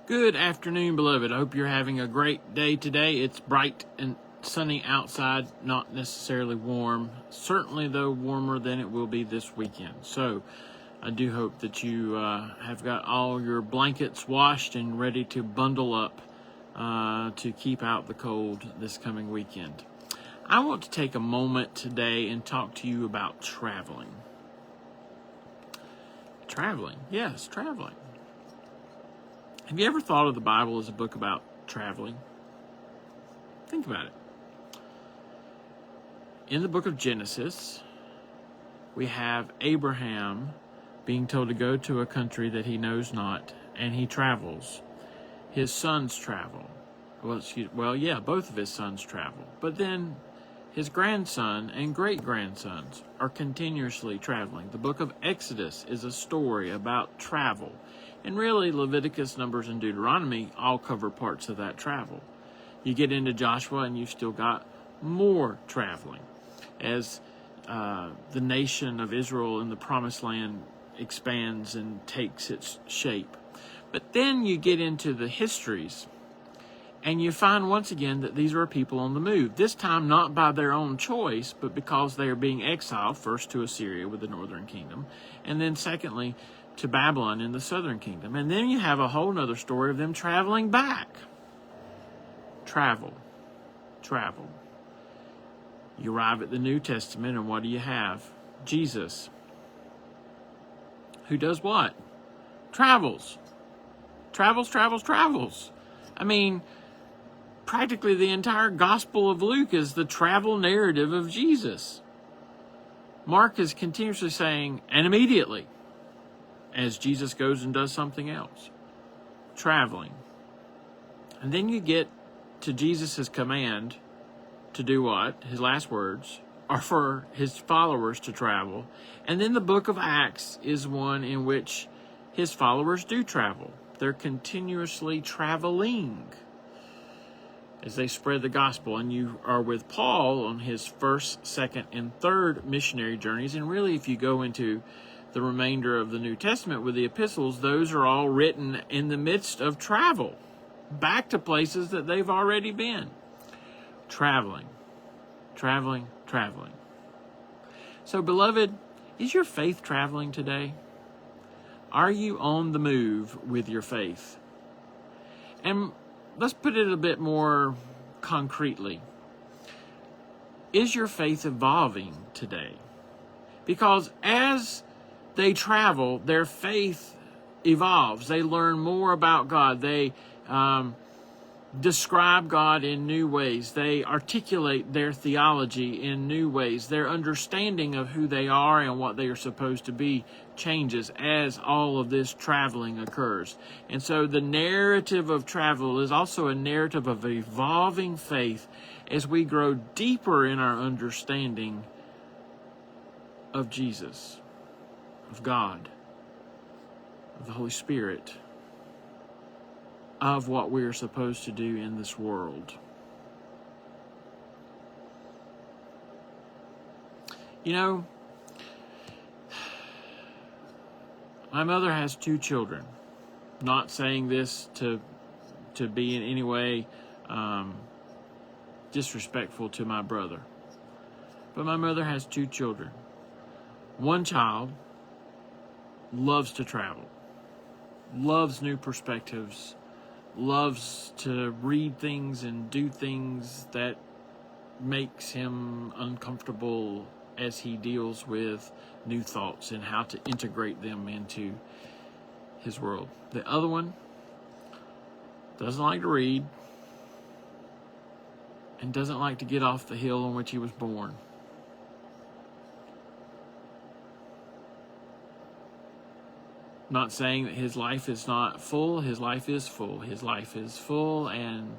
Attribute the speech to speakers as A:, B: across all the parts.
A: Good afternoon, beloved. I hope you're having a great day today. It's bright and sunny outside, not necessarily warm. Certainly, though, warmer than it will be this weekend. So, I do hope that you have got all your blankets washed and ready to bundle up to keep out the cold this coming weekend. I want to take a moment today and talk to you about traveling. Traveling. Yes, traveling. Have you ever thought of the Bible as a book about traveling? Think about it. In the book of Genesis, we have Abraham being told to go to a country that he knows not, and he travels. His sons travel. Both of his sons travel. But then his grandson and great-grandsons are continuously traveling. The book of Exodus is a story about travel. And really, Leviticus, Numbers, and Deuteronomy all cover parts of that travel. You get into Joshua and you've still got more traveling as the nation of Israel in the Promised Land expands and takes its shape. But then you get into the histories and you find once again that these are people on the move. This time not by their own choice, but because they are being exiled, first to Assyria with the northern kingdom, and then secondly to Babylon in the southern kingdom. And then you have a whole other story of them traveling back. Travel. You arrive at the New Testament, and what do you have? Jesus. Who does what? Travels. Travels. I mean, practically the entire Gospel of Luke is the travel narrative of Jesus. Mark is continuously saying, and immediately, as Jesus goes and does something else. Traveling. And then you get to Jesus' command to do what? His last words are for his followers to travel. And then the book of Acts is one in which his followers do travel. They're continuously traveling as they spread the gospel. And you are with Paul on his first, second, and third missionary journeys. And really, if you go into the remainder of the New Testament with the epistles, those are all written in the midst of travel, back to places that they've already been. Traveling. So, beloved, is your faith traveling today? Are you on the move with your faith? And let's put it a bit more concretely. Is your faith evolving today? Because as they travel, their faith evolves. They learn more about God. They describe God in new ways. They articulate their theology in new ways. Their understanding of who they are and what they are supposed to be changes as all of this traveling occurs. And so the narrative of travel is also a narrative of evolving faith as we grow deeper in our understanding of Jesus, of God, of the Holy Spirit, of what we are supposed to do in this world. You know, my mother has 2 children. Not saying this to be in any way disrespectful to my brother. But my mother has 2 children. One child loves to travel, loves new perspectives, loves to read things and do things that makes him uncomfortable as he deals with new thoughts and how to integrate them into his world. The other one doesn't like to read and doesn't like to get off the hill on which he was born. Not saying that his life is not full. His life is full. His life is full and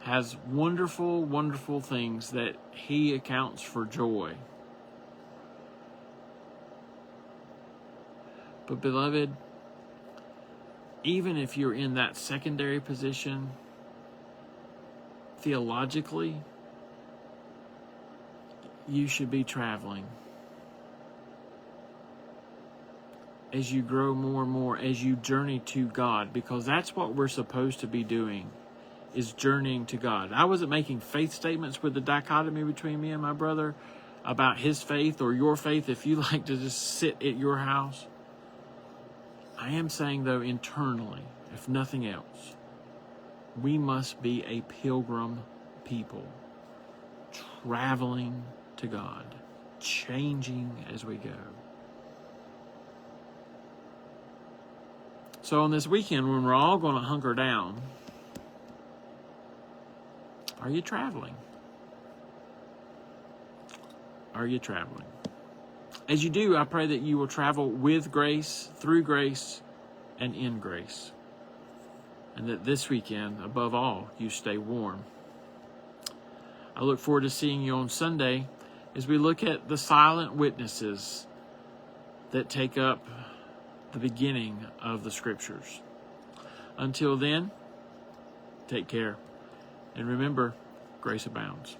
A: has wonderful, wonderful things that he accounts for joy. But beloved, even if you're in that secondary position, theologically, you should be traveling. as you grow more and more, as you journey to God, because that's what we're supposed to be doing, is journeying to God. I wasn't making faith statements with the dichotomy between me and my brother about his faith or your faith if you like to just sit at your house. I am saying, though, internally, if nothing else, we must be a pilgrim people, traveling to God, changing as we go. So on this weekend, when we're all going to hunker down, are you traveling? Are you traveling? As you do, I pray that you will travel with grace, through grace, and in grace. And that this weekend, above all, you stay warm. I look forward to seeing you on Sunday as we look at the silent witnesses that take up the beginning of the Scriptures. Until then, take care. And remember, grace abounds.